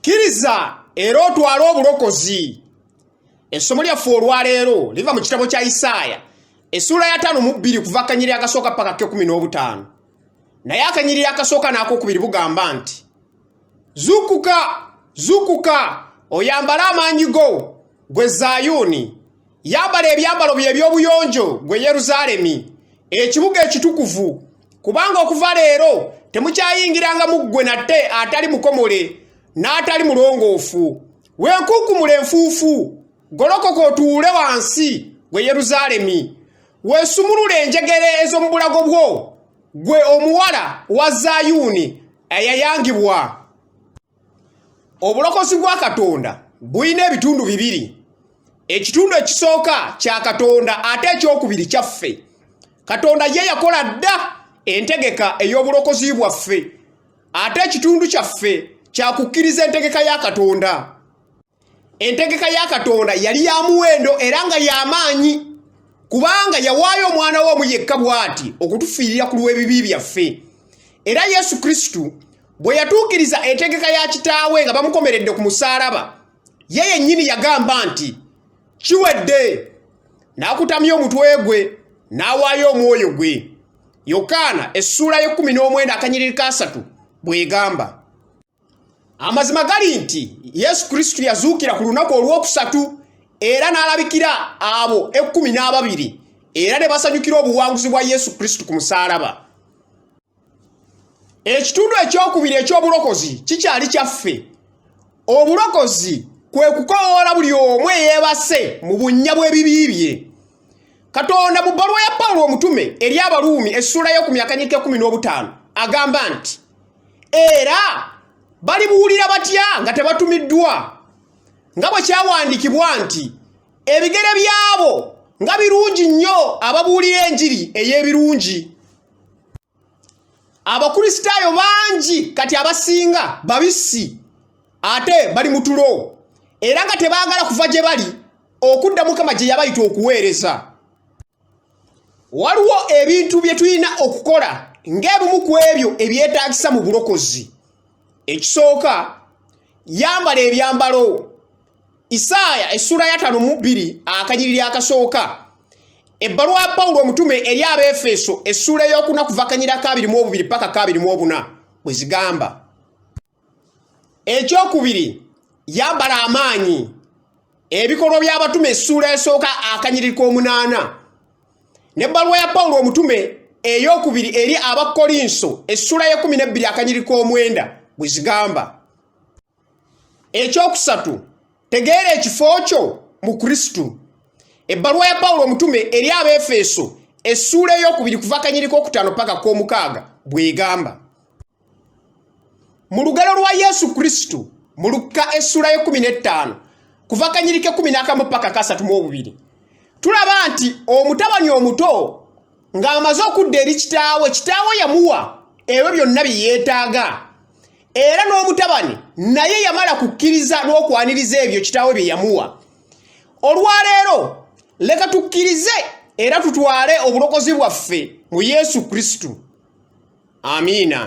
Kkiriza era otwale obulokozi. Essomo lyaffe olwaleero liva mu kitabo kya Isaaya essula ya 5:2 kuva akanyiri akasooka paka ke-15. Naye akanyiri akasooka n'akokubiri bugamba nti, zuukuka, zuukuka, oyambale amaanyi go, gwe Zayuni. Yambala ebyambalo bye eby'obuyonjo, gwe Yerusaalemi, ekibuga ekitukuvu, kubanga okuva leero temukyayingiranga mu ggwe nate atali mukomole n'atali mulongoofu. Wenkunkumula enfuufu, golokoka otuule wansi, gwe Yerusaalemi. Weesumulule enjegere ez'omu bulago bwo, gwe omuwala wa Zayuni eyayangibwa. Obulokozi bwa Katonda bulina ebitundu bibiri. Ekitundu ekisooka kya Katonda ate ekyokubiri kyaffe. Katonda ye yakola dda entegeka ey'obulokozi bwaffe, ate ekitundu kyaffe kya kukkiriza entegeka ya Katonda. Entegeka ya Katonda yali ya muwendo era nga y'amaanyi, kubanga yawaayo omwana we omu yekka bw'ati okutufiirira ku lw'ebibi byaffe. Era Yesu Kristo bwe yatuukiriza entegeka ya Kitaawe nga bamukomeredde ku musaalaba, ye yennyini yagamba nti, kiwedde, n'akutamya omutwe gwe n'awaayo omwoyo gwe. Yokaana essula ya 11:3 bw'egamba. Amazima gali nti Yesu Kristo yazuukira ku lunaku olwokusatu era n'alabikira abo 12 era ne basanyukira obuwanguzi bwa Yesu Kristo ku musaalaba. Ekitundu ekyokubiri eky'obulokozi kikyali kyaffe. Obulokozi kwe kukoowoola buli omu eyeebase mu bunnya bw'ebibi bye. Katonda mu bbaluwa ya Pawulo omutume eri Abaruumi essula y'E15 agamba nti, era balibuwulira batya nga tebatumiddwa, nga bwe kyawandiikibwa nti, ebigere byabo nga birungi nnyo ababuulira enjiri ey'ebirungi. Abakristaayo bangi kati abasinga babisi ate bali mu tulo, era nga tebaagala kuva gye bali okudda Mukama gye yabayita okuweereza. Waliwo ebintu bye tulina okukola ng'ebimu ku ebyo ebyetaagisa mu bulokozi. Ekisooka, yambala ebyambalo. Isaaya essula ya 5:2 akanyiriri akasooka. Ebbaluwa ya Pawulo omutume eri Abaefeso essula ey'okuna kuva akanyiri aka-22 paka aka-24 bwe zigamba. Ekyokubiri, yambala amaanyi. Ebikolwa by'abatume essula esooka akanyiriri k'8. N'ebbaluwa ya Pawulo omutume ey'okubiri eri Abakolinso essula ya 12 akanyiriri k'9 bwe zigamba. Ekyokusatu, tegeera ekifo kyo mu Kristo. Ebbaluwa ya Pawulo omutume eri Abaefeso essula ey'okubiri kuva akanyiriri k'5 paka k'6 bw'egamba. Mu lugero lwa Yesu Kristo mu Luka essula ya 15 kuva akanyiriri k'11 paka ka-32 tulaba nti omutabani omuto ng'amaze okudda eri kitaawe, kitaawe yamuwa ebyo byonna bye yeetaaga, era n'omutabani naye yamala kukkiriza n'okwaniriza ebyo kitaawe bye yamuwa. Olwaleero leka tukkirize era tutwale obulokozi bwaffe mu Yesu Kristo. Amiina.